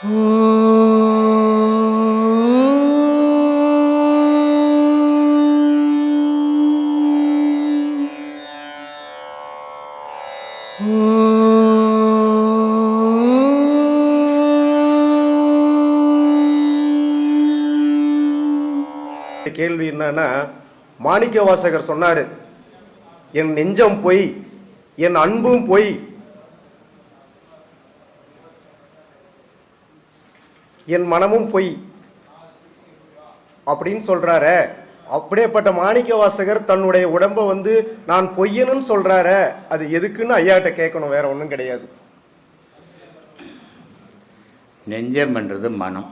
கேள்வி என்னன்னா, மாணிக்கவாசகர் சொன்னாரு, என் நெஞ்சம் பொய், என் அன்பும் பொய், என் மனமும் பொய் அப்படின்னு சொல்றாரு. அப்படியேப்பட்ட மாணிக்கவாசகர் தன்னுடைய உடம்பை நான் பொய்யனுன்னு சொல்றாரு. அது எதுக்குன்னு ஐயாட்ட கேட்கணும், வேற ஒன்றும் கிடையாது. நெஞ்சம்ன்றது மனம்,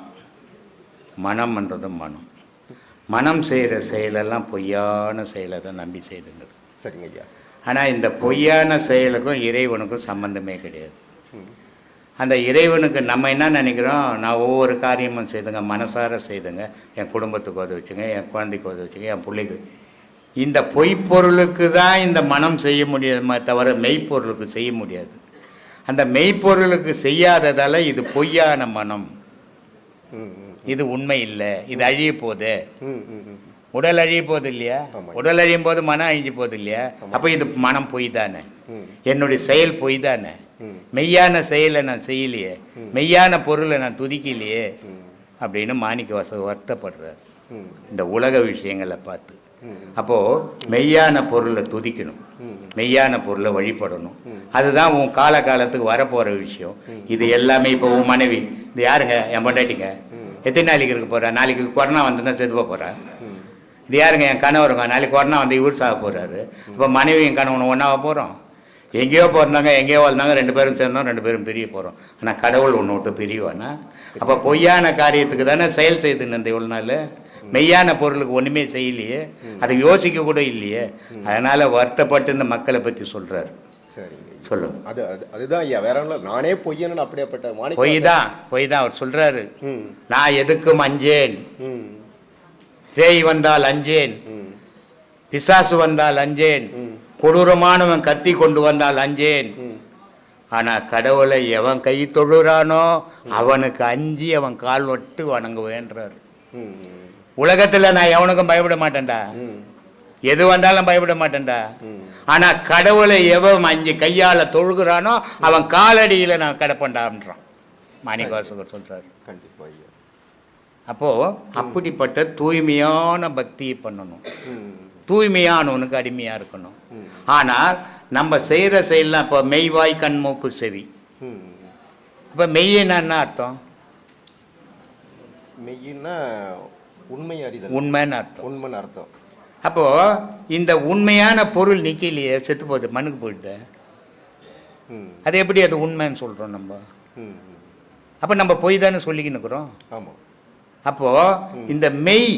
மனம்ன்றது மனம். மனம் செய்கிற செயலெல்லாம் பொய்யான செயலை தான் நம்பி செய்துங்கிறது. சரிங்க ஐயா. ஆனால் இந்த பொய்யான செயலுக்கும் இறைவனுக்கும் சம்மந்தமே கிடையாது. அந்த இறைவனுக்கு நம்ம என்ன நினைக்கிறோம், நான் ஒவ்வொரு காரியமும் செய்துங்க, மனசார செய்துங்க, என் குடும்பத்துக்கு உதவிச்சுங்க, என் குழந்தைக்கு உதவிச்சுங்க, என் பிள்ளைக்கு. இந்த பொய்ப்பொருளுக்கு தான் இந்த மனம் செய்ய முடியாதுமே தவிர மெய்ப்பொருளுக்கு செய்ய முடியாது. அந்த மெய்ப்பொருளுக்கு செய்யாததால் இது பொய்யான மனம், இது உண்மை இல்லை, இது அழிய போகுது. உடல் அழிய போகுது இல்லையா? உடல் அழியும் போது மனம் அழிஞ்சு போகுது இல்லையா? அப்போ இது மனம் பொய் தானே, என்னுடைய செயல் பொய் தானே. மெய்யான செயலை நான் செய்யலையே, மெய்யான பொருளை நான் துதிக்கலையே அப்படின்னு மாணிக்கவாசகர் வருத்தப்படுறார் இந்த உலக விஷயங்களை பார்த்து. அப்போது மெய்யான பொருளை துதிக்கணும், மெய்யான பொருளை வழிபடணும். அதுதான் உன் காலத்துக்கு வரப்போகிற விஷயம். இது எல்லாமே இப்போ உன் மனைவி, இது யாருங்க, என் பொண்டாட்டிங்க, எத்தனை நாளைக்கு இருக்க போகிறா, நாளைக்கு கொரோனா வந்துன்னா செதுவ போகிறா. இது யாருங்க, என் கணவருங்க, நாளைக்கு கொரோனா வந்து இவர் சாக போகிறாரு. இப்போ மனைவி என் கணவன் ஒன்றாக போகிறோம். எங்கேயோ பிறந்தாங்க, எங்கேயோ வாழ்ந்தாங்க, 2 பேரும் சேர்ந்தோம், 2 பேரும் பிரிய போகிறோம். ஆனால் கடவுள் ஒன்று விட்டு பிரிவானா? அப்போ பொய்யான காரியத்துக்கு தானே செயல் செய்துன்னு இந்த இவ்வளோ நாள். மெய்யான பொருளுக்கு ஒன்றுமே செய்யலையே, அதை யோசிக்க கூட இல்லையே. அதனால் வருத்தப்பட்டு இந்த மக்களை பற்றி சொல்கிறாரு. சரி, சொல்லுங்க. அதுதான் ஐயா, வேற ஒன்றும். நானே பொய்யன்னு அப்படியேப்பட்ட பொய் தான் அவர் சொல்கிறாரு. நான் எதுக்கும் அஞ்சேன், பேய் வந்தால் அஞ்சேன், பிசாசு வந்தால் அஞ்சேன், கொடூரமானவன் கத்தி கொண்டு வந்தால் அஞ்சேன். ஆனால் கடவுளை எவன் கை தொழுறானோ அவனுக்கு அஞ்சி அவன் கால் ஒட்டு வணங்குவேன்றார். உலகத்தில் நான் எவனுக்கும் பயப்பட மாட்டேன்டா, எது வந்தாலும் பயப்பட மாட்டேன்டா. ஆனால் கடவுளை எவன் அஞ்சு கையால் தொழுகிறானோ அவன் காலடியில் நான் கிடப்பேன்டான்றான் மாணிக்கவாசகர் சொல்கிறார். அப்போது அப்படிப்பட்ட தூய்மையான பக்தியை பண்ணணும், தூய்மையானவனுக்கு அடிமையாக இருக்கணும். ஆனால் நம்ம செய்கிற செயலாம் இப்போ மெய்வாய் கண் மூக்கு செவி. இப்போ மெய்யினா என்ன அர்த்தம்? மெய்யின்னா உண்மை அறிதல், உண்மைன்னு அர்த்தம், உண்மைன்னு அர்த்தம். அப்போது இந்த உண்மையான பொருள் நிற்கலையே, செத்து போகுது, மண்ணுக்கு போயிடுது. அது எப்படி அது உண்மைன்னு சொல்கிறோம் நம்ம? அப்போ நம்ம பொய் தானே சொல்லிக்கின்னு இருக்கிறோம். ஆமாம். அப்போது இந்த மெய்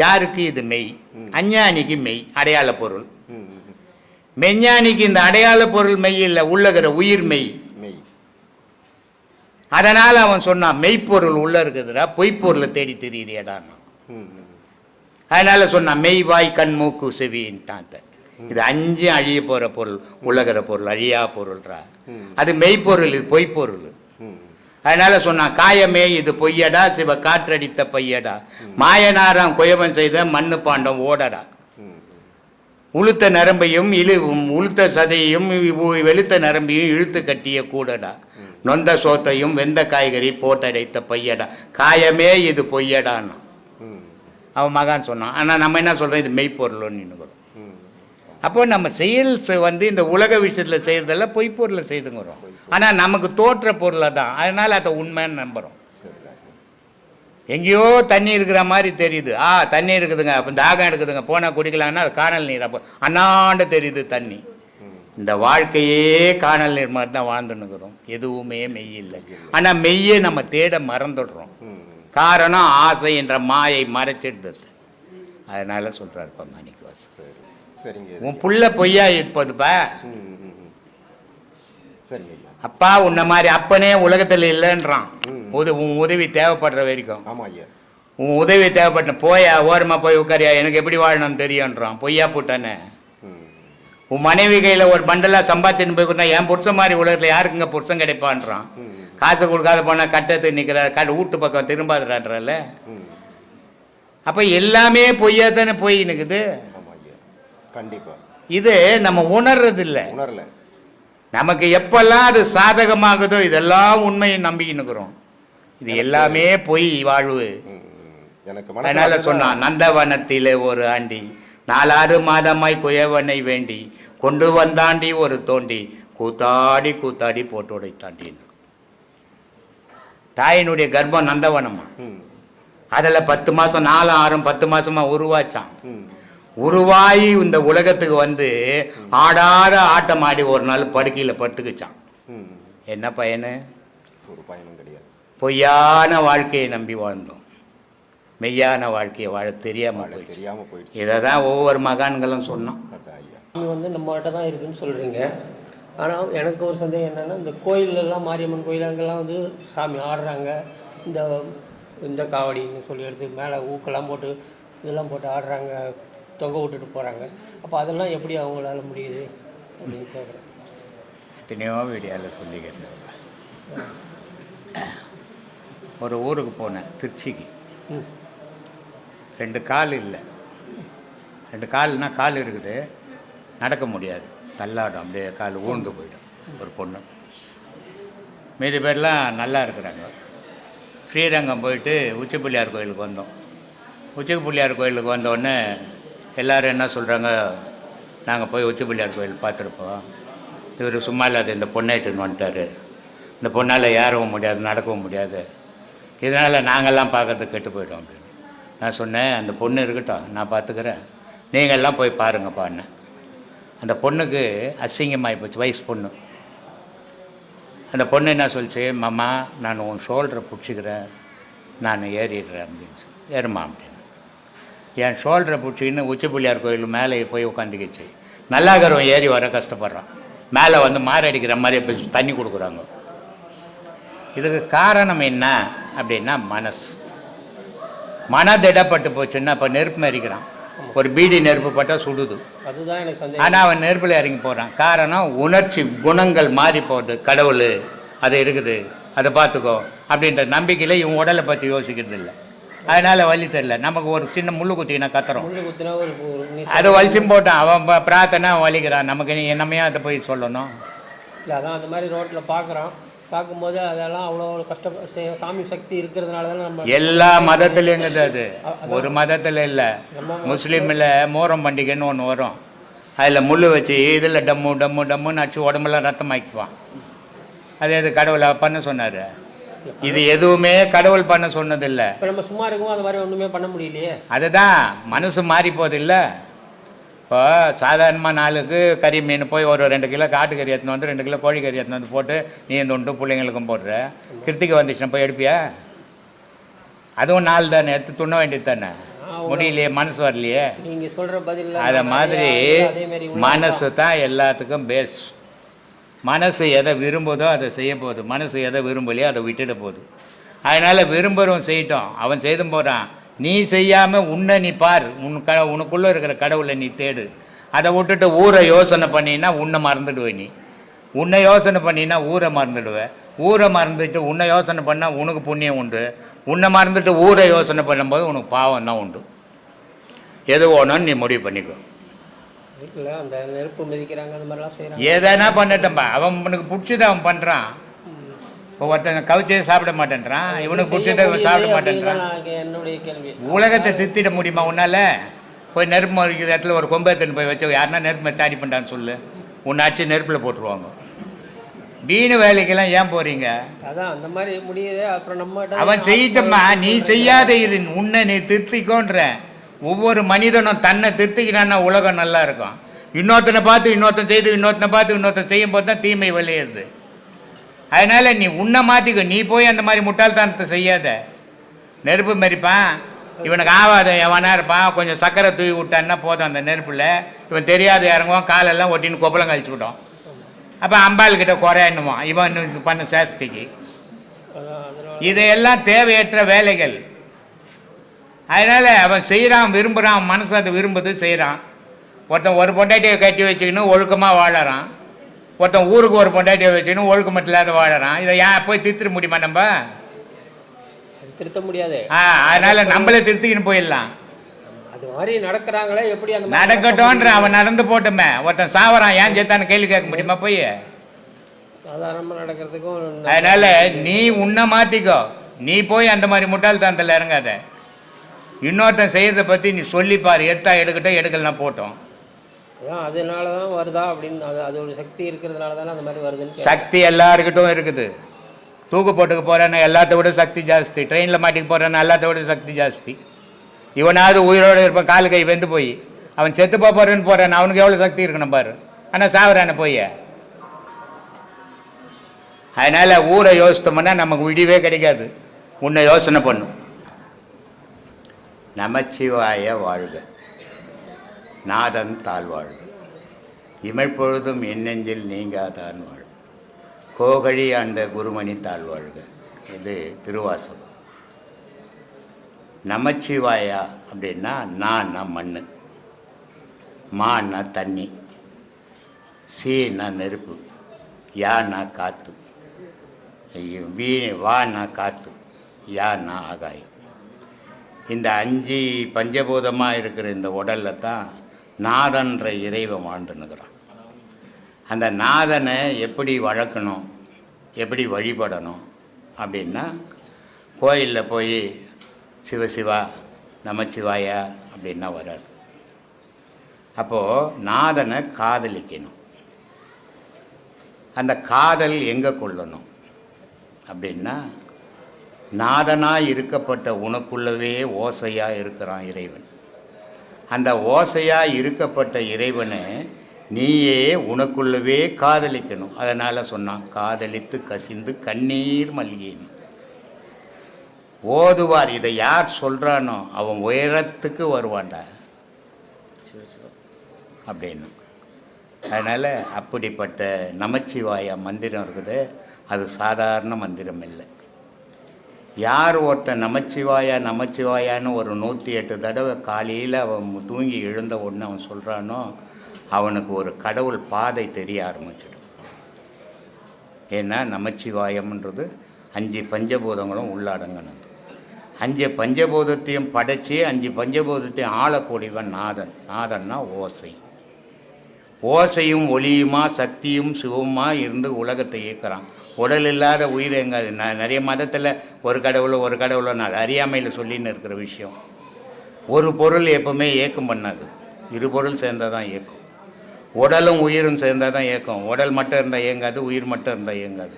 யாருக்கு? இது மெய். அஞ்ஞானிக்கு மெய் அடையாள பொருள். மெஞ்ஞானிக்கு இந்த அடையாள பொருள் மெய் இல்லை, உள்ளகிற உயிர் மெய். அதனால் அவன் சொன்னான், மெய்ப்பொருள் உள்ள இருக்குதுடா, பொய்ப்பொருளை தேடி தெரியுறியடான். அதனால சொன்னான் மெய் வாய் கண் மூக்கு செவின்ட்டான். இது 5 அழிய போகிற பொருள், உள்ளகிற பொருள், அழியா பொருள்ரா. அது மெய்ப்பொருள், இது பொய்ப்பொருள். அதனால சொன்னான், காயமே இது பொய்யடா, சிவ காற்றடித்த பையடா, மாயனாராம் குயவன் செய்த மண்ணு பாண்டம் ஓடடா. உளுத்த நரம்பையும் உளுத்த சதையும் வெளுத்த நரம்பையும் இழுத்து கட்டிய கூடடா, நொந்த சோத்தையும் வெந்த காய்கறி போட்டடைத்த பையடா, காயமே இது பொய்யடான்னா அவன் மகான் சொன்னான். ஆனால் நம்ம என்ன சொல்கிறோம், இது மெய்ப்பொருள்னு நினைக்கிறோம். அப்போ நம்ம செயல் இந்த உலக விஷயத்தில் செய்கிறதெல்லாம் பொய்ப்பொருளை செய்துங்கிறோம். ஆனால் நமக்கு தோற்ற பொருளை தான், அதனால் அதை உண்மைன்னு நம்புகிறோம். எங்கேயோ தண்ணி இருக்கிற மாதிரி தெரியுது. தண்ணி இருக்குதுங்க, அப்போ தாகம் எடுக்குதுங்க, போனால் குடிக்கலாங்கன்னா அது காணல் நீர். அப்போ அண்ணாண்ட தெரியுது தண்ணி. இந்த வாழ்க்கையே காணல் நீர் மாதிரி தான் வாழ்ந்துன்னுக்கிறோம், எதுவுமே மெய் இல்லை. ஆனால் மெய்யை நம்ம தேட மறந்துடுறோம். காரணம் ஆசை என்ற மாயை மறைச்சிடுது. அதனால சொல்கிறாருப்பா மாணிக்கவாசகர். சரிங்க. உன் புள்ள பொய்யா இருப்பதுப்பா. சரிங்க. அப்பா உன்ன மாதிரி அப்பனே உலகத்தில் இல்லைன்றான். உன் உதவி தேவைப்படுற வரைக்கும். ஆமாம் ஐயா. உன் உதவி தேவைப்பட்ட போயா, ஓரமாக போய் உட்காரியா, எனக்கு எப்படி வாழணும்னு தெரியுன்றான். பொய்யா போட்டானே. உன் மனைவி கையில் ஒரு பண்டலாக சம்பாதிச்சுன்னு போய் கொடுத்தா, என் புருஷன் மாதிரி உலகத்தில் யாருக்குங்க புருஷன் கிடைப்பான்றான். காசு கொடுக்காத போனால் கட்டத்து நிற்கிறார், வீட்டு பக்கம் திரும்பாதுறான்றல. அப்போ எல்லாமே பொய்யா தானே போய் நிற்குது. கண்டிப்பா இது நம்ம உணர்றது இல்லை. உணரல. நமக்கு எப்பெல்லாம் அது சாதகமாகுதோ இதெல்லாம் உண்மையை நம்பிக்கின்னுக்குறோம். இது எல்லாமே பொய் வாழ்வு. அதனால சொன்னான், நந்தவனத்திலே ஒரு ஆண்டி 4 மாதமாய் குயவனை வேண்டி கொண்டு வந்தாண்டி ஒரு தோண்டி கூத்தாடி கூத்தாடி போட்டு உடைத்தாண்டின்னு. தாயினுடைய கர்ப்பம் நந்தவனமா, அதில் 10 மாதம் 4 6 10 மாசமா உருவாச்சான். உருவாகி இந்த உலகத்துக்கு வந்து ஆடாத ஆட்டம் ஆடி ஒரு நாள் படுக்கையில் படுத்துக்குச்சான். என்ன பயனு? ஒரு பயனும் கிடையாது. பொய்யான வாழ்க்கையை நம்பி வாழ்ந்தோம், மெய்யான வாழ்க்கையை வாழ தெரியாமல் போயிடுச்சு. இதை தான் ஒவ்வொரு மகான்களும் சொன்னோம். வந்து நம்மகிட்ட தான் இருக்குதுன்னு சொல்கிறீங்க. ஆனால் எனக்கு ஒரு சந்தேகம் என்னென்னா, இந்த கோயிலெல்லாம் மாரியம்மன் கோயில் அங்கெல்லாம் வந்து சாமி ஆடுறாங்க, இந்த இந்த காவடின்னு சொல்லி எடுத்து மேலே ஊக்கெல்லாம் போட்டு இதெல்லாம் போட்டு ஆடுறாங்க, தொங்க விட்டுட்டு போகிறாங்க. அப்போ அதெல்லாம் எப்படி அவங்களால முடியுது அப்படின்னு கேட்குறேன். எத்தனையோ வீடியோவில் சொல்லிக்கிறேன். ஒரு ஊருக்கு போனேன், திருச்சிக்கு. 2 கால் இல்லை, 2 கால்னா கால் இருக்குது, நடக்க முடியாது, தள்ளாடும், அப்படியே கால் ஊழ்ந்து போயிடும். ஒரு பொண்ணு, மீதி பேர்லாம் நல்லா இருக்கிறாங்க. ஸ்ரீரங்கம் போயிட்டு உச்சி பிள்ளையார் கோயிலுக்கு வந்தோம். உச்சி பிள்ளையார் கோயிலுக்கு வந்தோடனே எல்லோரும் என்ன சொல்கிறாங்க, நாங்கள் போய் உச்சி பிள்ளையார் கோயில் பார்த்துருப்போம், இவர் சும்மா இல்லாத இந்த பொண்ணை இட்டுன்னு வந்துட்டார், இந்த பொண்ணால் ஏறவும் முடியாது நடக்கவும் முடியாது, இதனால் நாங்கள்லாம் பார்க்கறதுக்கு கெட்டு போய்ட்டோம் அப்படின்னு. நான் சொன்னேன், அந்த பொண்ணு இருக்கட்டும், நான் பார்த்துக்கிறேன், நீங்கள்லாம் போய் பாருங்கப்பான்னு. அந்த பொண்ணுக்கு அசிங்கமாகி போச்சு, வயசு பொண்ணு. அந்த பொண்ணு என்ன சொல்லிச்சு, மாமா நான் உன் ஷோல்டரை பிடிச்சிக்கிறேன், நான் ஏறிடுறேன் அப்படின்னு சொல்லி. ஏறுமா அப்படின்னு. என் ஷோல்டரை பிடிச்சிக்கின்னு உச்சி பிள்ளையார் கோயில் மேலே போய் உட்காந்துக்கிச்சு. நல்லாக்கிறவன் ஏறி வர கஷ்டப்படுறான், மேலே வந்து மாரடிக்கிற மாதிரி போய் தண்ணி கொடுக்குறாங்க. இதுக்கு காரணம் என்ன அப்படின்னா மனசு. மனதிடப்பட்டு போச்சுன்னா இப்போ நெருப்பு மறிக்கிறான், ஒரு பீடி நெருப்பு பட்டால் சுடுது, அதுதான் எனக்கு சந்தேகம். ஆனால் அவன் நெருப்பில் இறங்கி போகிறான். காரணம் உணர்ச்சி குணங்கள் மாறி போகுது. கடவுள் அது இருக்குது, அதை பார்த்துக்கோ அப்படின்ற நம்பிக்கையில் இவன் உடலை பற்றி யோசிக்கிறது இல்லை. அதனால் வலி தெரியல. நமக்கு ஒரு சின்ன முள்ளு குத்தினா கத்துறோம், அதை வலிச்சும் போட்டான், அவன் பிரார்த்தனை வலிக்கிறான், நமக்கு நீ என்னமையா அதை போய் சொல்லணும். இல்லை அதான் அந்த மாதிரி ரோட்டில் பார்க்குறோம், பார்க்கும்போது அதெல்லாம் அவ்வளோ கஷ்ட சாமி சக்தி இருக்கிறதுனால தான் நம்ம எல்லா மதத்துலேயுங்குது. அது ஒரு மதத்தில் இல்லை. முஸ்லீமில் மோரம் பண்டிகைன்னு ஒன்று வரும், அதில் முள் வச்சு இதில் டம்மு டம்மு டம்முன்னு அடிச்சு உடம்பெல்லாம் ரத்தமாக்கிக்குவான். அது எது கடவுளை பண்ண சொன்னார்? இது எதுவுமே கடவுள் பண்ண சொன்னதில்லை. இப்போ நம்ம சும்மா இருக்கும் அது மாதிரி ஒன்றுமே பண்ண முடியலையே. அதுதான் மனசு மாறி போதில்லை. இப்போ சாதாரணமாக நாளுக்கு கறி மீன் போய் ஒரு 2 கிலோ காட்டுக்கறி எடுத்துன்னு வந்து 2 கிலோ கோழிக்கறி எடுத்துன்னு வந்து போட்டு நீ இந்த உண்டு பிள்ளைங்களுக்கும் போடுற. கிருத்திகை வந்துச்சுன்னா போய் எடுப்பியா? அதுவும் நாள் தானே, எடுத்து துண்ண வேண்டியது தானே. முடியலையே, மனசு வரலையே. நீங்கள் சொல்கிற பதில் அதை மாதிரி மனசு தான் எல்லாத்துக்கும் பேஸ். மனசு எதை விரும்புதோ அதை செய்ய போகுது, மனசு எதை விரும்பலையோ அதை விட்டுட போகுது. அதனால் விரும்புகிறவன் செய்யட்டும், அவன் செய்தும் போகிறான். நீ செய்யாமல் உன்னை நீ பார், உனக்குள்ளே இருக்கிற கடவுளை நீ தேடு. அதை விட்டுட்டு ஊரை யோசனை பண்ணினா உன்னை மறந்துடுவே. நீ உன்னை யோசனை பண்ணினா ஊரை மறந்துடுவேன். ஊரை மறந்துட்டு உன்னை யோசனை பண்ணால் உனக்கு புண்ணியம் உண்டு. உன்னை மறந்துட்டு ஊரை யோசனை பண்ணும்போது உனக்கு பாவம் தான் உண்டு. எது வேணும்னு நீ முடிவு பண்ணிக்கோ. இல்லை அந்த நெருப்பு மிதிக்கிறாங்க, அந்த மாதிரிலாம் செய்கிறாங்க. எதனா பண்ணட்டம்பா, அவனுக்கு பிடிச்சதை அவன் பண்ணுறான். இப்போ ஒருத்தன் கவிச்சே சாப்பிட மாட்டேன்றான், இவனுக்கு பிடிச்சதை சாப்பிட மாட்டேன்றான். என்னுடைய கேள்வி, உலகத்தை திருத்திட முடியுமா உன்னால்? போய் நெருப்பு மறிக்கிற இடத்துல ஒரு கொம்பேத்தன் போய் வச்சு யாருன்னா நெருப்பு மாதிரி தாடி பண்ணுறான்னு சொல்லு, உன்னை அடிச்சு நெருப்பில் போட்டுருவாங்க. வீணு வேலைக்கெல்லாம் ஏன் போகிறீங்க? அதான் அந்த மாதிரி முடியுது. அப்புறம் நம்ம அவன் செய்யட்டம்மா, நீ செய்யாத இரு, உன்னை நீ திருத்திக்கோன்ற. ஒவ்வொரு மனிதனும் தன்னை திருத்திக்கினான்னா உலகம் நல்லா இருக்கும். இன்னொருத்தனை பார்த்து இன்னொருத்தன் செய்து, இன்னொருத்தனை பார்த்து இன்னொருத்தன் செய்யும் போது தான் தீமை விளையிறது. அதனால் நீ உன்னை மாற்றிக்கோ. நீ போய் அந்த மாதிரி முட்டாள்தனத்தை செய்யாத. நெருப்பு மறிப்பான், இவனுக்கு ஆகாத எவனா இருப்பான், கொஞ்சம் சக்கரை தூவி விட்டான்னா போதும் அந்த நெருப்பில். இவன் தெரியாத இறங்குவான், காலெல்லாம் ஒட்டின்னு கொப்பளம் கழிச்சு விட்டோம். அப்போ அம்பாள்கிட்ட குறையணுவான், இவன் இது பண்ண சேஷ்டிக்கு. இதையெல்லாம் தேவையற்ற வேலைகள். அதனால் அவன் செய்கிறான், விரும்புகிறான், மனசு அதை விரும்புது, செய்கிறான். ஒருத்தன் ஒரு பொண்டாட்டியை கட்டி வச்சுக்கின்னு ஒழுக்கமாக வாழறான். ஒருத்தன் ஊருக்கு ஒரு பொண்டாட்டியை வச்சுன்னு ஒழுக்கமட்டு இல்லாத வாழறான். இதை ஏன் போய் திருத்த முடியுமா நம்ம? அது திருத்த முடியாது. அதனால நம்மளே திருத்திக்கின்னு போயிடலாம். அது மாதிரி நடக்கிறாங்களே, எப்படி அந்த நடக்கட்டும்ன்ற அவன் நடந்து போட்டுமே. ஒருத்தன் சாவறான், ஏன் சேர்த்தான்னு கேள்வி கேட்க முடியுமா போய்? சாதாரணமாக நடக்கிறதுக்கும். அதனால நீ உன்னை மாற்றிக்கோ. நீ போய் அந்த மாதிரி முட்டாள்தனத்தில் இறங்காத. இன்னொருத்தன் செய்யறதை பற்றி நீ சொல்லிப்பார். எடுத்தா எடுக்கட்டும், எடுக்கலாம் போட்டோம். அதான் அதனால தான் வருதா அப்படின்னு. அது ஒரு சக்தி இருக்கிறதுனால தானே அந்த மாதிரி வருதுன்னு. சக்தி எல்லாருக்கிட்டும் இருக்குது. தூக்கு போட்டுக்கு போகிறேன்னா எல்லாத்த விட சக்தி ஜாஸ்தி. ட்ரெயினில் மாட்டிக்கு போகிறேன்னா எல்லாத்த விட சக்தி ஜாஸ்தி. இவனாவது உயிரோடு இருப்பான், காலு கை வெந்து போய். அவன் செத்து போகிறேன்னு போகிறான், அவனுக்கு எவ்வளோ சக்தி இருக்கணும் பாரு. ஆனால் சாவுறான போய். அதனால் ஊரை யோசித்தோம்னா நமக்கு விடிவே கிடைக்காது. உன்னை யோசனை பண்ணும். நமச்சிவாய வாழ்க, நாதன் தாழ்வாழ்க, இமைப்பொழுதும் எண்ணெஞ்சில் நீங்காதான் வாழ்க, கோகழி அந்த குருமணி தாழ்வாழ்க. இது திருவாசகம். நமச்சிவாயா அப்படின்னா நான்னா மண், மான்னா தண்ணி, சீனா நெருப்பு, யானா காற்று, வானா காற்று, யானா ஆகாயம். இந்த 5 பஞ்சபூதமாக இருக்கிற இந்த உடலில் தான் நாதன்ற இறைவன் வாழ்ந்துன்னுக்கிறான். அந்த நாதனை எப்படி வளர்க்கணும், எப்படி வழிபடணும் அப்படின்னா, கோயிலில் போய் சிவசிவா நமச்சிவாயா அப்படின்னா வராது. அப்போது நாதனை காதலிக்கணும். அந்த காதல் எங்கே கொள்ளணும் அப்படின்னா, நாதனாக இருக்கப்பட்ட உனக்குள்ளவே ஓசையாக இருக்கிறான் இறைவன். அந்த ஓசையாக இருக்கப்பட்ட இறைவனை நீயே உனக்குள்ளவே காதலிக்கணும். அதனால் சொன்னான், காதலித்து கசிந்து கண்ணீர் மல்கின்னு. ஓதுவார். இதை யார் சொல்கிறானோ அவன் உயரத்துக்கு வருவான்டா அப்படின்னு. அதனால் அப்படிப்பட்ட நமச்சிவாய மந்திரம் இருக்குது. அது சாதாரண மந்திரம் இல்லை. யார் ஒருத்தன் நமச்சிவாயா நமச்சிவாயான்னு ஒரு 108 தடவை காலையில் அவன் தூங்கி எழுந்த உடனே அவன் சொல்கிறானோ, அவனுக்கு ஒரு கடவுள் பாதை தெரிய ஆரம்பிச்சிடும். ஏன்னா நமச்சிவாயம்ன்றது 5 பஞ்சபூதங்களும் உள்ளடங்கினது. 5 பஞ்சபூதத்தையும் படைச்சி 5 பஞ்சபூதத்தையும் ஆளக்கூடியவன் நாதன். நாதன்னா ஓசை. ஓசையும் ஒளியுமா சக்தியும் சிவமா இருந்து உலகத்தை இயக்குறான். உடல் இல்லாத உயிர் எங்காது. நிறைய மதத்தில் ஒரு கடவுளோ நான் அறியாமையில் சொல்லின்னு இருக்கிற விஷயம். ஒரு பொருள் எப்பவுமே ஏக்கம் பண்ணாது, 2 பொருள் சேர்ந்தால் தான் இயக்கும். உடலும் உயிரும் சேர்ந்தால் தான் இயக்கும். உடல் மட்டும் இருந்தால் இயங்காது, உயிர் மட்டும் இருந்தால் இயங்காது.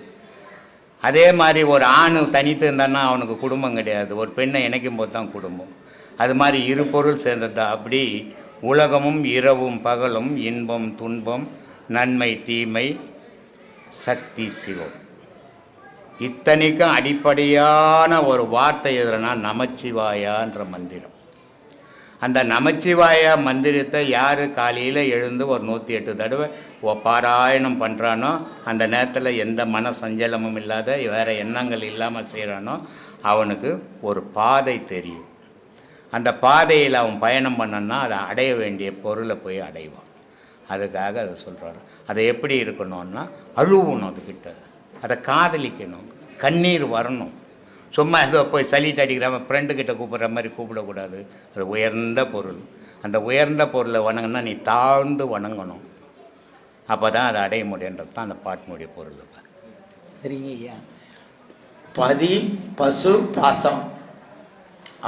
அதே மாதிரி ஒரு ஆண் தனித்து இருந்தான்னா அவனுக்கு குடும்பம் கிடையாது. ஒரு பெண்ணை இணைக்கும் போது தான் குடும்பம். அது மாதிரி 2 பொருள் சேர்ந்தது தான். அப்படி உலகமும் இரவும் பகலும், இன்பம் துன்பம், நன்மை தீமை, சக்தி சிவம், இத்தனைக்கும் அடிப்படையான ஒரு வார்த்தை எதுனா நமச்சிவாயான்ற மந்திரம். அந்த நமச்சிவாயா மந்திரத்தை யார் காலையில் எழுந்து ஒரு 108 தடவை பாராயணம் பண்ணுறானோ, அந்த நேரத்தில் எந்த மன சஞ்சலமும் இல்லாத வேறு எண்ணங்கள் இல்லாமல் செய்கிறானோ அவனுக்கு ஒரு பாதை தெரியும். அந்த பாதையில் அவன் பயணம் பண்ணனா அதை அடைய வேண்டிய பொருளை போய் அடைவான். அதுக்காக அதை சொல்கிறாரு. அதை எப்படி இருக்கணும்னா, அழுவணும் அதுக்கிட்ட, அதை காதலிக்கணும், கண்ணீர் வரணும். சும்மா ஏதோ போய் சலிட்டு அடிக்கிறவன் ஃப்ரெண்டுக்கிட்ட கூப்பிட்ற மாதிரி கூப்பிடக்கூடாது. அது உயர்ந்த பொருள். அந்த உயர்ந்த பொருளை வணங்கினா நீ தாழ்ந்து வணங்கணும். அப்போ தான் அதை அடைய முடியுன்றது தான் அந்த பாட்டினுடைய பொருள். சரிங்க ஐயா. பதி பசு பாசம்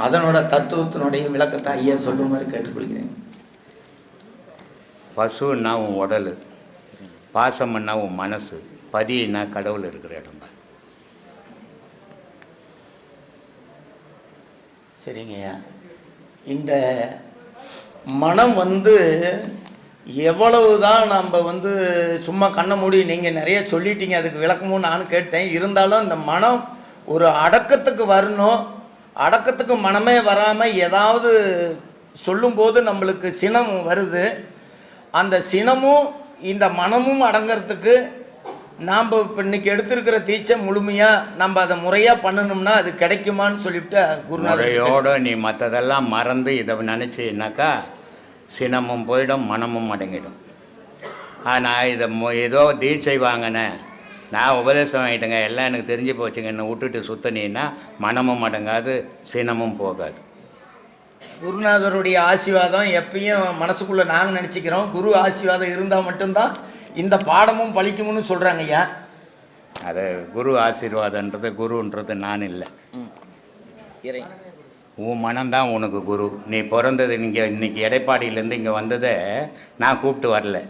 அதனோட தத்துவத்தினுடைய விளக்கத்தை ஐயா சொல்லுமாறு கேட்டுக்கொள்கிறேன். பசுன்னா உன் உடல், பாசம்னா உன் மனசு, பதினா கடவுள் இருக்கிற இடம். சரிங்கய்யா. இந்த மனம் எவ்வளவு தான் நம்ம சும்மா கண்ணை மூடி நீங்கள் நிறைய சொல்லிட்டீங்க, அதுக்கு விளக்கமும் நானும் கேட்டேன். இருந்தாலும் இந்த மனம் ஒரு அடக்கத்துக்கு வரணும். அடக்கத்துக்கு மனமே வராமல் ஏதாவது சொல்லும்போது நம்மளுக்கு சினம் வருது. அந்த சினமும் இந்த மனமும் அடங்கிறதுக்கு நாம் இப்போ இன்றைக்கி எடுத்திருக்கிற தீட்சை முழுமையாக நம்ம அதை முறையாக பண்ணணும்னா அது கிடைக்குமான்னு சொல்லிவிட்டு முறையோடு நீ மற்றதெல்லாம் மறந்து இதை நினச்சின்னாக்கா சினமும் போயிடும், மனமும் அடங்கிடும். நான் இதை ஏதோ தீட்சை வாங்கினேன், நான் உபதேசம் வாங்கிட்டேங்க, எல்லாம் எனக்கு தெரிஞ்சு போச்சுங்க, என்னை விட்டுட்டு சுத்தனீன்னா மனமும் அடங்காது, சினமும் போகாது. குருநாதருடைய ஆசீர்வாதம் எப்பயும் மனசுக்குள்ளே நாங்கள் நினச்சிக்கிறோம். குரு ஆசீர்வாதம் இருந்தால் மட்டும்தான் இந்த பாடமும் பழிக்கும்னு சொல்கிறாங்க ஐயா. அது குரு ஆசீர்வாதன்றது, குருன்றது நான் இல்லை. இறை உன் மனம்தான் உனக்கு குரு. நீ பிறந்தது இன்றைக்கி எடைப்பாடியிலேருந்து இங்கே வந்ததை நான் கூப்பிட்டு வரல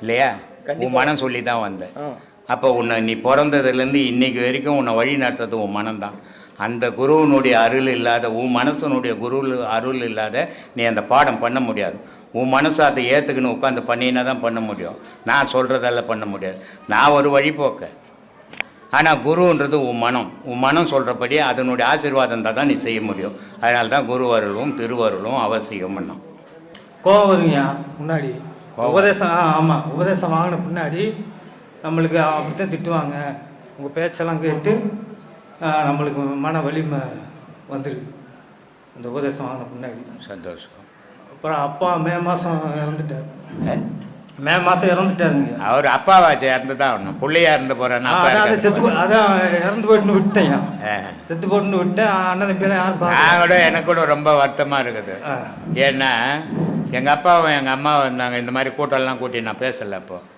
இல்லையா, உன் மனம் சொல்லி தான் வந்தேன். அப்போ உன்னை நீ பிறந்ததுலேருந்து இன்றைக்கி வரைக்கும் உன்னை வழி நடத்துறது உன் மனம்தான். அந்த குருவினுடைய அருள் இல்லாத, உன் மனசனுடைய குரு அருள் இல்லாத நீ அந்த பாடம் பண்ண முடியாது. உன் மனசை அதை ஏற்றுக்குன்னு உட்காந்து பண்ணினா தான் பண்ண முடியும். நான் சொல்கிறதெல்லாம் பண்ண முடியாது. நான் ஒரு வழிபோக்க. ஆனால் குருன்றது உன் மனம் சொல்கிறபடி அதனுடைய ஆசீர்வாதம் தான் நீ செய்ய முடியும். அதனால தான் குரு அருளும் திருவருளும் அவசியம் பண்ணோம். கோவம் வருங்கய்யா முன்னாடி உபதேசம். ஆமாம், உபதேசம் வாங்கின பின்னாடி நம்மளுக்கு அப்படித்தான் திட்டுவாங்க. உங்கள் பேச்செல்லாம் கேட்டு நம்மளுக்கு மன வலிமை வந்துருக்கு அந்த உபதேசம் வாங்கின பின்னாடி. சந்தோஷம். அப்புறம் அப்பா மே மாதம் இறந்துட்டார். மே மாதம் இறந்துட்டாருங்க. அவர் அப்பாவாச்சு, இறந்து தான் ஆகணும். பிள்ளையா இருந்து போகிறேன்னா அதான் இறந்து போயிட்டுன்னு விட்டேன். செத்து போட்டுன்னு விட்டேன். அண்ணன் தம்பியெல்லாம் யாரும் நான் கூட எனக்கு கூட ரொம்ப வருத்தமாக இருக்குது. ஏன்னா எங்கள் அப்பாவும் எங்கள் அம்மா வந்தாங்க, இந்த மாதிரி கூட்டம்லாம் கூட்டி நான் பேசலை. அப்போது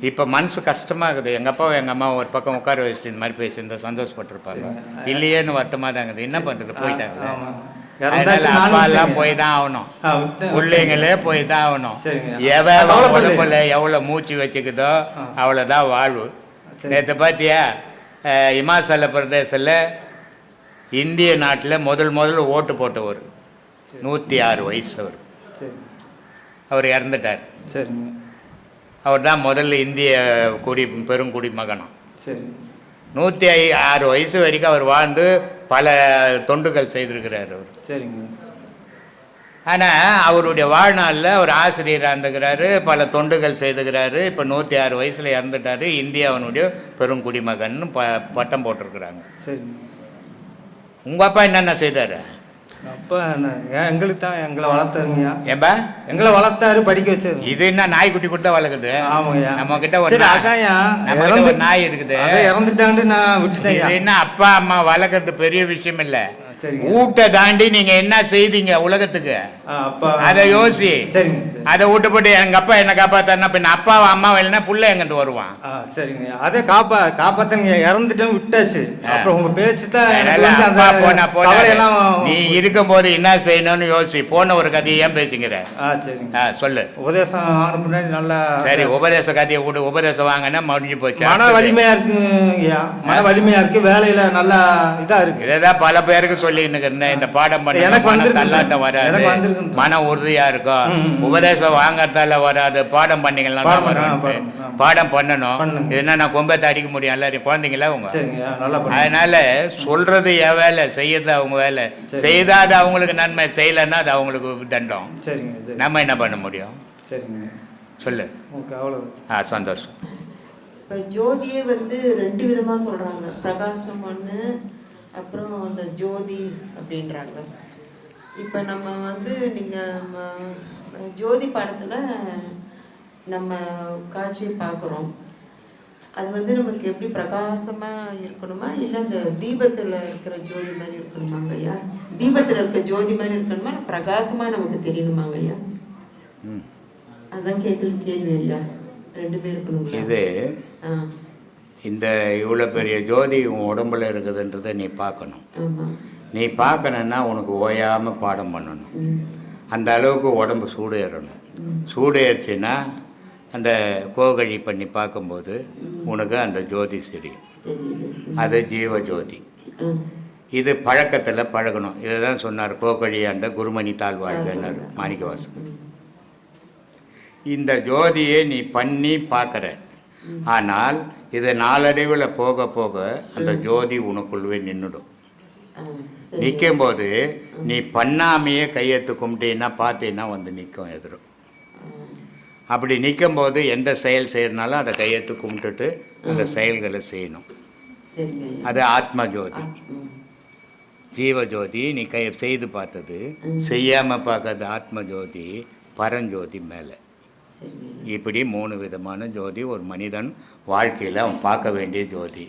இப்போ மனசு கஷ்டமாக இருக்குது. எங்கள் அப்பாவும் எங்கள் அம்மா ஒரு பக்கம் உட்கார வச்சுட்டு இந்த மாதிரி பேசியிருந்தா சந்தோஷப்பட்டிருப்பாங்க. இல்லையேன்னு வருத்தமாக தான் இருக்குது. என்ன பண்ணுறது, போயிட்டாங்க. அதனால அப்பா எல்லாம் போய் தான் ஆகணும், பிள்ளைங்களே போய் தான் ஆகணும். உடம்புல எவ்வளோ மூச்சு வச்சுக்குதோ அவ்வளோதான் வாழ்வு. நேற்று பார்த்தியா, இமாச்சல பிரதேசத்தில் இந்திய நாட்டில் முதல் ஓட்டு போட்டவர் 106 வயசு. அவர் இறந்துட்டார். சரிங்க. அவர் தான் முதல்ல இந்திய பெருங்குடி மகனம். சரி. 106 வயசு வரைக்கும் அவர் வாழ்ந்து பல தொண்டுகள் செய்திருக்கிறார் அவர். சரிங்க. ஆனால் அவருடைய வாழ்நாளில் அவர் ஆசிரியராக இருந்துக்கிறாரு, பல தொண்டுகள் செய்துக்கிறாரு. இப்போ 106 வயசில் இறந்துட்டார். இந்தியாவினுடைய பெருங்குடிமகன் பட்டம் போட்டிருக்கிறாங்க. சரிங்க. உங்கள் அப்பா என்னென்ன செய்தார்? அப்பா எங்களுக்கு தான் எங்களை வளர்த்தாருங்கய்யா. ஏன்பா எங்களை வளர்த்தாரு, படிக்க வச்சாரு. இது என்ன நாய்க்குட்டி கூட வளர்க்குது? ஆமாங்கய்யா. நம்ம கிட்ட ஒரு நாய் இருக்குது, இறந்துட்டாண்டு நான் விட்டுட்டேன். இது என்ன அப்பா அம்மா வளர்க்கறது பெரிய விஷயம் இல்லை. ஊட்ட தாண்டி நீங்க என்ன செய்தீங்க உலகத்துக்கு, அதை யோசி. அதை ஊட்டப்பட்டு எங்க அப்பா என்ன காப்பாத்தாருன்னா பின்ன அப்பாவும் அம்மாவும் இல்லைன்னா புள்ள எங்கிட்டு வருவான். சரிங்க. அதே காப்பாத்தங்க, இறந்துட்டோம் விட்டாச்சு. அப்புறம் உங்க பேச்சு நீ இருக்கும் போது என்ன செய்யணும்னு யோசி. போன ஒரு கதையை ஏன் பேசுங்கிற? சொல்லு. உபதேசம் வாங்கின முன்னாடி நல்லா. சரி, உபதேச கதையை விடு. உபதேசம் வாங்கினா முடிஞ்சு போச்சு. மன வலிமையா இருக்கு, மன வலிமையா இருக்கு, வேலையில நல்லா இதா இருக்கு. இதான் பல பேருக்கு சொல்லி இந்த பாடம் பண்ண தள்ளாட்டம் வராது, மன உறுதியா இருக்கும். உபதேசம் வாங்கறதால வராது, பாடம் பண்ணீங்கன்னா வரும். பாடம் பண்ணணும். என்ன நான் கொம்பத்தை அடிக்க முடியும் எல்லாரும் குழந்தைங்களா உங்க. அதனால சொல்றது என் வேலை, செய்யறது அவங்க வேலை. செய்தா அது அவங்களுக்கு நன்மை, செய்யலன்னா அது அவங்களுக்கு தண்டம். நம்ம என்ன பண்ண முடியும் சொல்லு. சந்தோஷம். இப்போ ஜோதியே வந்து 2 விதமாக சொல்கிறாங்க. பிரகாசம் ஒன்று, அப்புறம் அந்த ஜோதி அப்படின்றாங்க. இப்போ நம்ம வந்து நீங்கள் ஜோதி படத்தில் நம்ம காட்சியை பார்க்குறோம். அது வந்து நமக்கு எப்படி பிரகாசமாக இருக்கணுமா, இல்லை அந்த தீபத்தில் இருக்கிற ஜோதி மாதிரி இருக்கணுமாங்க ஐயா? தீபத்தில் இருக்க ஜோதி மாதிரி இருக்கணுமா, பிரகாசமாக நமக்கு தெரியணுமாங்க ஐயா? அதான் கேள்வி ஐயா. 2 பேர் இருக்கணும். இது இந்த இவ்வளோ பெரிய ஜோதி உன் உடம்புல இருக்குதுன்றதை நீ பார்க்கணும். நீ பார்க்கணுன்னா உனக்கு ஓயாமல் பாடம் பண்ணணும். அந்த அளவுக்கு உடம்பு சூடு ஏறணும். சூடு ஏறிச்சுன்னா அந்த கோகழி பண்ணி பார்க்கும்போது உனக்கு அந்த ஜோதி தெரியும். அது ஜீவ ஜோதி. இது பழக்கத்தில் பழகணும். இதை தான் சொன்னார் கோகழி அந்த குருமணி தாழ்வாழ்கன்னார் மாணிக்கவாசகர். இந்த ஜோதியை நீ பண்ணி பார்க்குற, ஆனால் இது நாளடைவில் போக போக அந்த ஜோதி உனக்குள்ளே நின்றுடும். நிற்கும்போது நீ பண்ணாமையே கையெழுத்து கும்பிட்டீங்கன்னா பார்த்தீங்கன்னா வந்து நிற்கும் எதிரும். அப்படி நிற்கும்போது எந்த செயல் செய்யறதுனாலும் அதை கையெழுத்து கும்பிட்டுட்டு அந்த செயல்களை செய்யணும். அது ஆத்ம ஜோதி. ஜீவ ஜோதி நீ செய்து பார்த்தது, செய்யாமல் பார்க்கறது ஆத்ம ஜோதி, பரஞ்சோதி மேலே. சரிங்க. இப்படி 3 விதமான ஜோதி ஒரு மனிதன் வாழ்க்கையில் அவன் பார்க்க வேண்டிய ஜோதி.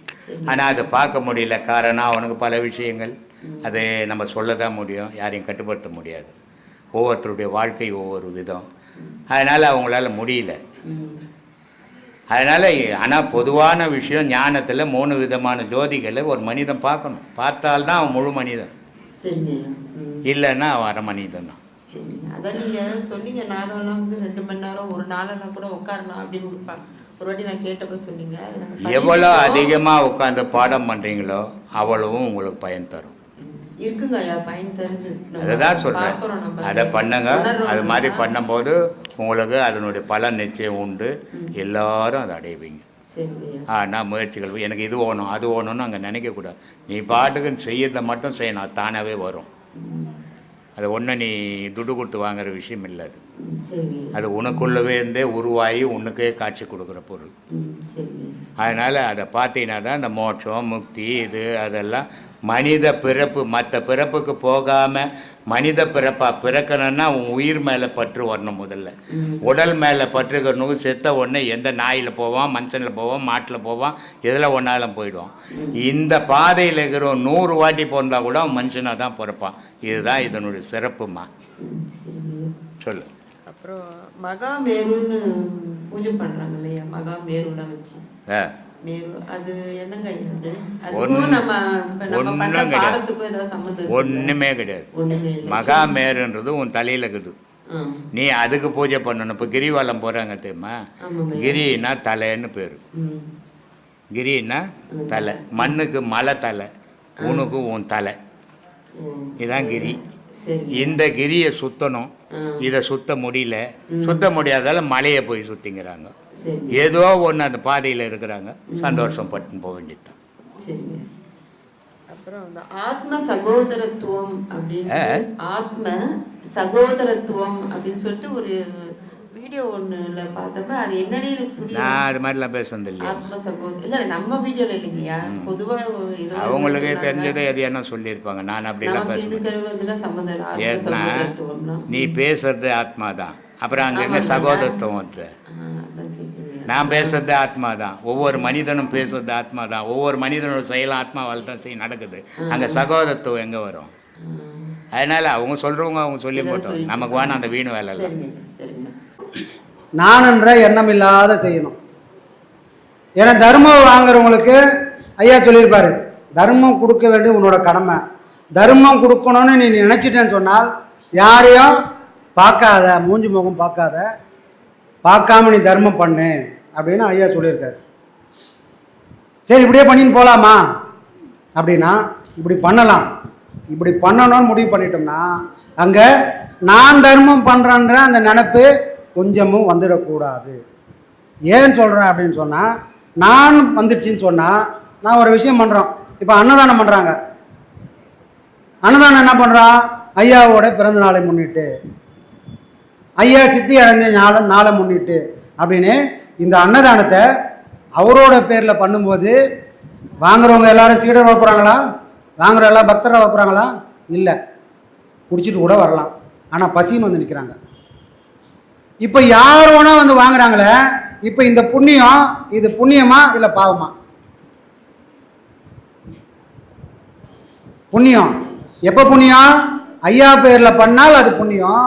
ஆனால் அதை பார்க்க முடியல. காரணம் அவனுக்கு பல விஷயங்கள், அதை நம்ம சொல்ல தான் முடியும், யாரையும் கட்டுப்படுத்த முடியாது. ஒவ்வொருத்தருடைய வாழ்க்கை ஒவ்வொரு விதம், அதனால் அவங்களால முடியல. அதனால் ஆனால் பொதுவான விஷயம் ஞானத்தில் 3 விதமான ஜோதிகளை ஒரு மனிதன் பார்க்கணும். பார்த்தால்தான் அவன் முழு மனிதன், இல்லைன்னா அவன் அரை மனிதன் தான். அதான் நீங்கள் சொன்னீங்க நாதம்லாம் வந்து 2 மணி நேரம் ஒரு நாளெல்லாம் கூட உட்காரலாம் அப்படின்னு ஒரு வாட்டி நான் கேட்டப்ப சொன்னீங்க. எவ்வளோ அதிகமாக உட்காந்து பாடம் பண்ணுறீங்களோ அவ்வளவும் உங்களுக்கு பயன் தரும். இருக்குங்க ஐயா, பயன் தருது. அதை தான் சொல்கிறேன், அதை பண்ணுங்க. அது மாதிரி பண்ணும்போது உங்களுக்கு அதனுடைய பலன் நிச்சயம் உண்டு, எல்லாரும் அதை அடைவீங்க. ஆனால் முயற்சிகள் எனக்கு இது வேணும் அது வேணும்னு அங்கே நினைக்கக்கூடாது. நீ பாட்டுக்குன்னு செய்யறதை மட்டும் செய்யணும், அது தானாகவே வரும். அது ஒன்றும் நீ துடு கொடுத்து வாங்குற விஷயம் இல்லை. அது உனக்குள்ளவே இருந்தே உருவாகி உனக்கே காட்சி கொடுக்குற பொருள். அதனால் அதை பார்த்தீங்கன்னா தான் இந்த மோட்சம் முக்தி இது அதெல்லாம் மனித பிறப்பு மற்ற பிறப்புக்கு போகாமல் மனித பிறப்பாக பிறக்கணும்னா உன் உயிர் மேலே பற்று வரணும். முதல்ல உடல் மேலே பற்றுக்கணும். செத்த உடனே எந்த நாயில் போவான், மனுஷனில் போவான், மாட்டில் போவான், எதில் ஒன்றாலும் போயிடுவான். இந்த பாதையில் இருக்கிற 100 வாட்டி பிறந்தா கூட அவன் மனுஷனாக தான் பிறப்பான். இதுதான் இதனுடைய சிறப்புமா. சொல்லு. அப்புறம் மகாமேருன்னு பூஜை பண்ணுறாங்க இல்லையா, மகாமேருலாம் வச்சு மேரு, அது என்னங்க இது? ஒன்றுமே கிடையாது. மகாமேருன்றது உன் தலையில் இருக்குது, நீ அதுக்கு பூஜை பண்ணணும். இப்போ கிரிவலம் போகிறாங்க தெரியுமா, கிரின்னா தலைன்னு பேர். கிரின்னா தலை, மண்ணுக்கு மலை தலை, உனக்கு உன் தலை, இதுதான் கிரி. இந்த கிரியை சுற்றணும், இதை சுத்த முடியல, சுத்த முடியாதால மலையை போய் சுற்றிங்கிறாங்க. ஏதோ ஒன்று அந்த பாதையில் இருக்கிறாங்க, சந்தோஷம் பட்டுன்னு போக வேண்டியதுதான். அப்புறம் அந்த ஆத்ம சகோதரத்துவம் அப்படின்னு, ஆத்ம சகோதரத்துவம் அப்படின்னு சொல்லிட்டு ஒரு வீடியோ ஒன்றுல பார்த்தப்ப அது என்னன்னு எனக்கு புரியல. நான் அது மாதிரிலாம் பேசுறது இல்லையா. ஆத்ம சகோதரம் இல்லை, நம்ம வீடியோவில் இல்லைங்கய்யா, பொதுவாக இது அவங்களுக்கே தெரிஞ்சதை எது என்ன சொல்லியிருப்பாங்க. நான் அப்படிலாம் பேசுகிறேன். நீ பேசுறது ஆத்மா தான், அப்புறம் அங்கங்கே சகோதரத்துவம் வந்து நான் பேசுறது ஆத்மா தான். ஒவ்வொரு மனிதனும் பேசுறது ஆத்மா தான். ஒவ்வொரு மனிதனோட செயலும் ஆத்மாவால் தான் நடக்குது. அங்கே சகோதரத்துவம் எங்கே வரும்? அதனால் அவங்க சொல்கிறவங்க அவங்க சொல்லி போட்டோம், நமக்கு வேணும் அந்த வீணு வேலை இல்லை. நான் என்ற எண்ணம் இல்லாத செய்யணும். ஏன்னா தர்மம் வாங்குறவங்களுக்கு ஐயா சொல்லியிருப்பாரு, தர்மம் கொடுக்க வேண்டிய உன்னோட கடமை. தர்மம் கொடுக்கணும்னு நீ நினச்சிட்டேன்னு சொன்னால் யாரையும் பார்க்காத, மூஞ்சி முகம் பார்க்காத, பார்க்காம நீ தர்மம் பண்ணு அப்படின்னு ஐயா சொல்லியிருக்காரு. சரி இப்படியே பண்ணின்னு போகலாமா அப்படின்னா இப்படி பண்ணலாம். இப்படி பண்ணணும்னு முடிவு பண்ணிட்டோம்னா அங்கே நான் தர்மம் பண்ணுறேன்ற அந்த நினப்பு கொஞ்சமும் வந்துடக்கூடாது. ஏன்னு சொல்கிறேன் அப்படின்னு சொன்னால், நான் வந்துடுச்சின்னு சொன்னால் நான் ஒரு விஷயம் பண்ணுறோம். இப்போ அன்னதானம் பண்ணுறாங்க. அன்னதானம் என்ன பண்ணுறான்? ஐயாவோட பிறந்த நாளை முன்னிட்டு, ஐயா சித்தி அடைஞ்ச நாளை முன்னிட்டு அப்படின்னு இந்த அன்னதானத்தை அவரோட பேரில் பண்ணும்போது வாங்குறவங்க எல்லாரும் சீடர் வைப்புறாங்களா? வாங்குற எல்லாம் பக்தராக வைப்புறாங்களா? இல்லை, குடிச்சிட்டு கூட வரலாம். ஆனால் பசின்னு வந்து நிற்கிறாங்க. இப்போ யார் வேணா வந்து வாங்குறாங்களே, இப்போ இந்த புண்ணியம் இது புண்ணியமா இல்லை பாவமா? புண்ணியம். எப்போ புண்ணியம்? ஐயா பேரில் பண்ணால் அது புண்ணியம்.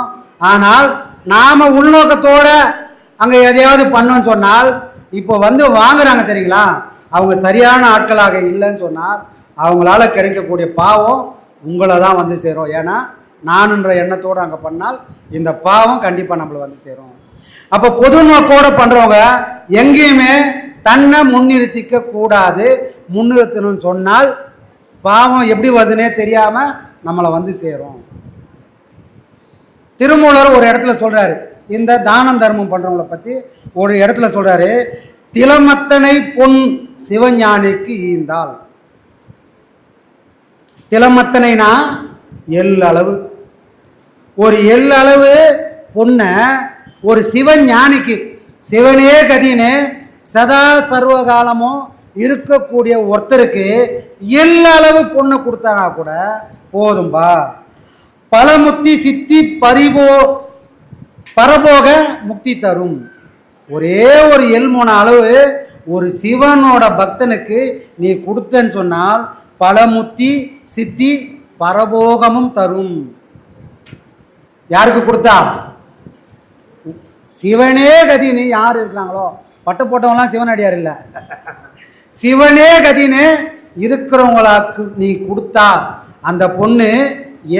ஆனால் நாம் உள்நோக்கத்தோடு அங்கே எதையாவது பண்ணோன்னு சொன்னால், இப்போ வந்து வாங்குறாங்க தெரியுங்களா, அவங்க சரியான ஆட்களாக இல்லைன்னு சொன்னால் அவங்களால கிடைக்கக்கூடிய பாவம் உங்களை தான் வந்து சேரும். ஏன்னா நானுன்ற எண்ணத்தோடு அங்கே பண்ணால் இந்த பாவம் கண்டிப்பாக நம்மளை வந்து சேரும். அப்போ பொது நோக்கோடு பண்ணுறவங்க எங்கேயுமே தன்னை முன்னிறுத்திக்க கூடாது. முன்னிறுத்தணும்னு சொன்னால் பாவம் எப்படி வருதுன்னே தெரியாமல் நம்மளை வந்து சேரும். திருமூலர் ஒரு இடத்துல சொல்கிறாரு, இந்த தானம் தர்மம் பண்ணுறவங்கள பற்றி ஒரு இடத்துல சொல்கிறாரு, திலமத்தனை பொன் சிவஞானிக்கு ஈந்தால். திலமத்தனைனா எல்லளவு, ஒரு எல்லளவு பொண்ணை ஒரு சிவஞானிக்கு, சிவனே கதின்னு சதா சர்வகாலமும் இருக்கக்கூடிய ஒருத்தருக்கு எல்லளவு பொண்ணை கொடுத்தானா கூட போதும்பா. பல முக்தி சித்தி பரபோக முக்தி தரும் ஒரே ஒரு எல்முனை அளவு ஒரு சிவனோட பக்தனுக்கு நீ கொடுத்தன்னு சொன்னால் பல முத்தி சித்தி பரபோகமும் தரும். யாருக்கு கொடுத்தா? சிவனே கதின்னு யார் இருக்கிறாங்களோ, பட்டு போட்டவங்களாம் சிவனடியார் இல்லை, சிவனே கதின்னு இருக்கிறவங்களுக்கு நீ கொடுத்தா அந்த பொண்ணு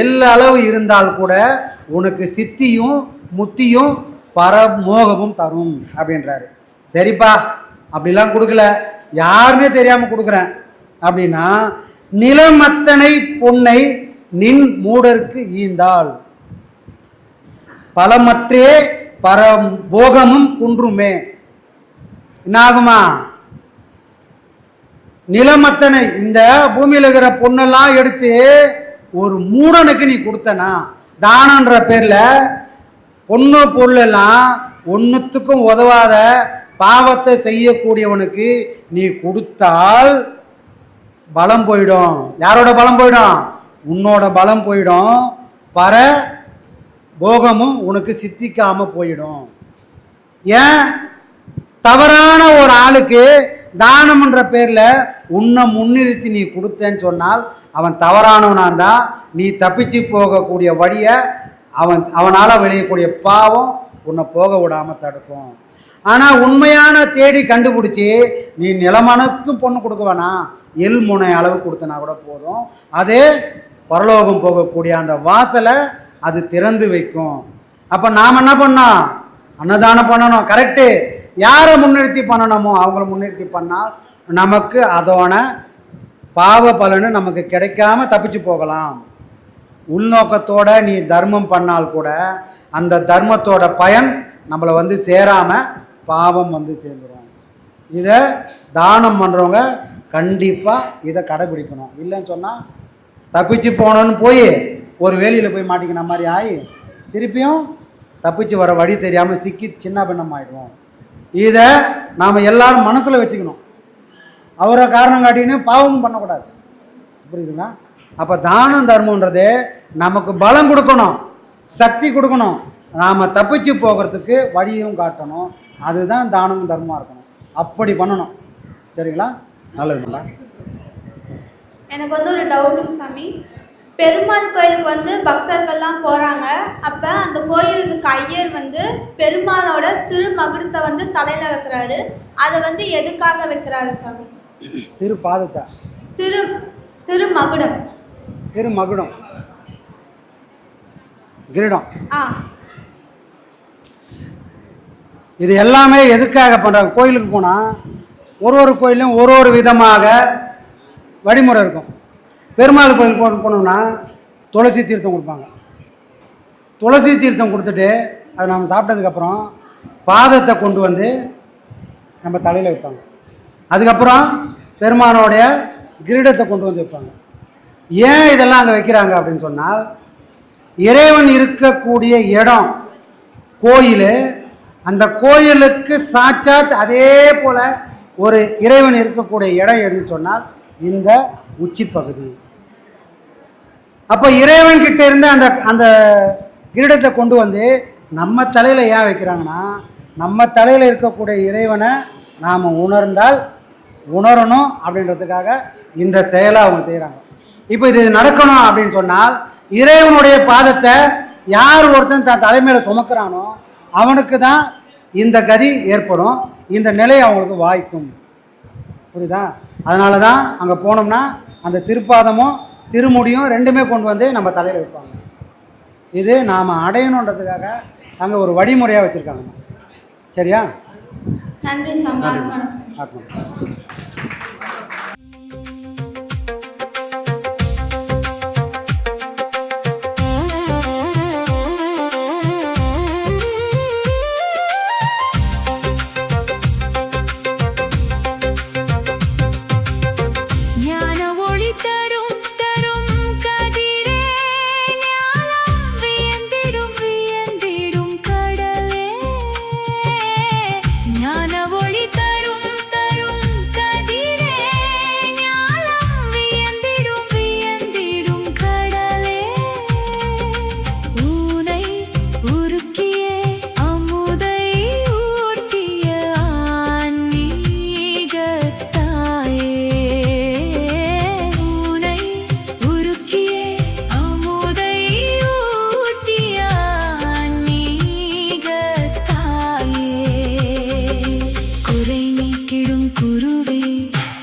எல்லளவு இருந்தால் கூட உனக்கு சித்தியும் முத்தியும் பரமோகமும் தரும் அப்படின்றாரு. சரிப்பா, அப்படிலாம் கொடுக்கல, யாருன்னே தெரியாமல் கொடுக்குறேன் அப்படின்னா, நிலமத்தனை பொன்னை நின் மூடருக்கு ஈந்தாள் பலமற்றே பரபோகமும் குன்றுமே. என்ன ஆகுமா? நிலமத்தனை, இந்த பூமியில் இருக்கிற பொண்ணெல்லாம் எடுத்து ஒரு மூடனுக்கு நீ கொடுத்தனா, தானன்ற பேரில் பொண்ணு பொருளெல்லாம் ஒன்றுத்துக்கும் உதவாத பாவத்தை செய்யக்கூடியவனுக்கு நீ கொடுத்தால் பலம் போயிடும். யாரோட பலம் போயிடும்? உன்னோட பலம் போயிடும். பர போகமும் உனக்கு சித்திக்காமல் போயிடும். ஏன்? தவறான ஒரு ஆளுக்கு தானம்ன்ற பேரில் உன்னை முன்னிறுத்தி நீ கொடுத்தேன்னு சொன்னால் அவன் தவறானவனாக இருந்தால் நீ தப்பிச்சு போகக்கூடிய வழியை அவனால் விளையக்கூடிய பாவம் உன்னை போக விடாமல் தடுக்கும். ஆனால் உண்மையான தேடி கண்டுபிடிச்சி நீ நிலமனுக்கும் பொண்ணு கொடுக்க வேணாம், எல் முனை அளவு கொடுத்தனா கூட போதும். அதே பரலோகம் போகக்கூடிய அந்த வாசலை அது திறந்து வைக்கும். அப்போ நாம் என்ன பண்ணோம்? அன்னதானம் பண்ணணும். கரெக்டு. யாரை முன்னிறுத்தி பண்ணணுமோ அவங்கள முன்னிறுத்தி பண்ணால் நமக்கு அதோட பாவ பலனு நமக்கு கிடைக்காம தப்பிச்சு போகலாம். உள்நோக்கத்தோட நீ தர்மம் பண்ணால் கூட அந்த தர்மத்தோட பயன் நம்மளை வந்து சேராமல் பாவம் வந்து சேர்ந்துடும். இதை தானம் பண்ணுறவங்க கண்டிப்பாக இதை கடைபிடிக்கணும். இல்லைன்னு சொன்னால் தப்பிச்சு போகணுன்னு போய் ஒரு வேலியில் போய் மாட்டிக்கின மாதிரி ஆகி திருப்பியும் தப்பிச்சு வர வழி தெரியாமல் சிக்கி சின்ன பின்னம் ஆகிடுவோம். இதை நாம் எல்லாரும் மனசில் வச்சுக்கணும். அவரை காரணம் காட்டின்னு பாவமும் பண்ணக்கூடாது. புரியுதுங்களா? அப்போ தானம் தர்மன்றது நமக்கு பலம் கொடுக்கணும், சக்தி கொடுக்கணும், நாம் தப்பிச்சு போகிறதுக்கு வழியும் காட்டணும். அதுதான் தானம் தர்மமாக இருக்கணும். அப்படி பண்ணணும். சரிங்களா? நல்லதுங்களா? எனக்கு வந்து ஒரு டவுட்டுங்க சாமி. பெருமாள் கோயிலுக்கு வந்து பக்தர்கள்லாம் போகிறாங்க. அப்போ அந்த கோயிலுக்கு ஐயர் வந்து பெருமாளோட திருமகுடத்தை வந்து தலையில் வைக்கிறாரு. அதை வந்து எதுக்காக வைக்கிறாரு சாமி? திருப்பாதத்தை. திருமகுடம். திருமகுடம், கிரீடம். இது எல்லாமே எதுக்காக பண்ணுறாங்க? கோயிலுக்கு போனால் ஒரு கோயிலும் ஒரு விதமாக வழிமுறை இருக்கும். பெருமாள் கோயிலுக்கு போனோம்னா துளசி தீர்த்தம் கொடுப்பாங்க. துளசி தீர்த்தம் கொடுத்துட்டு அதை நம்ம சாப்பிட்டதுக்கப்புறம் பாதத்தை கொண்டு வந்து நம்ம தலையில் வைப்பாங்க. அதுக்கப்புறம் பெருமானோடைய கிரீடத்தை கொண்டு வந்து வைப்பாங்க. ஏன் இதெல்லாம் அங்கே வைக்கிறாங்க அப்படின்னு சொன்னால், இறைவன் இருக்கக்கூடிய இடம் கோயில். அந்த கோயிலுக்கு சாட்சாத் அதே போல் ஒரு இறைவன் இருக்கக்கூடிய இடம் எதுன்னு சொன்னால் இந்த உச்சி பகுதி. அப்போ இறைவன் கிட்ட இருந்து அந்த அந்த கிரீடத்தை கொண்டு வந்து நம்ம தலையில் ஏன் வைக்கிறாங்கன்னா, நம்ம தலையில் இருக்கக்கூடிய இறைவனை நாம் உணரணும் அப்படின்றதுக்காக இந்த செயலை அவங்க செய்கிறாங்க. இப்போ இது நடக்கணும் அப்படின்னு சொன்னால் இறைவனுடைய பாதத்தை யார் ஒருத்தன் தன் தலைமையில் சுமக்கிறானோ அவனுக்கு தான் இந்த கதி ஏற்படும், இந்த நிலை அவங்களுக்கு வாய்க்கும். புரியுதா? அதனால தான் அங்கே போனோம்னா அந்த திருப்பாதமும் திருமுடியும் ரெண்டுமே கொண்டு வந்து நம்ம தலையில் வைப்பாங்க. இது நாம் அடையணுன்றதுக்காக அங்கே ஒரு வழிமுறையாக வச்சுருக்காங்க. சரியா? நன்றி சாமி. ஆத்மா. ஞான ஒளி தரும் கதி குருவே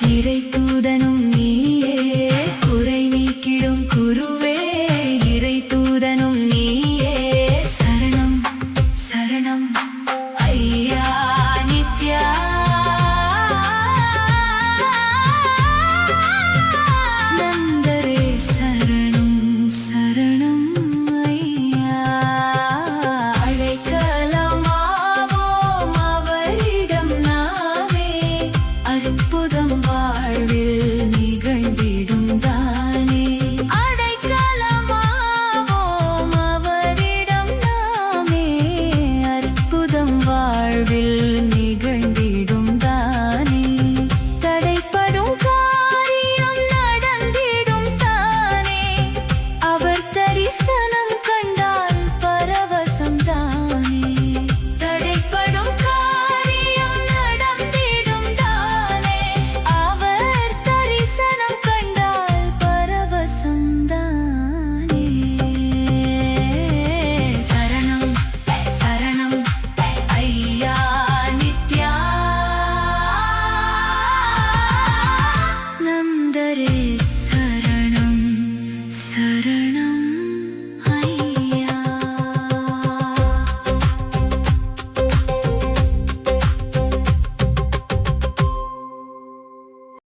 இறை தூதனும் நீயே குறை நீக்கிடும் குருவே இறை தூதனும் நீயே சரணம் சரணம் ஐயா நித்யா நந்தரே சரணம் சரணம் ஐயா அழைக்கலமாவோம் அவரிடம் நாமே அற்புதம் வாழ்வில்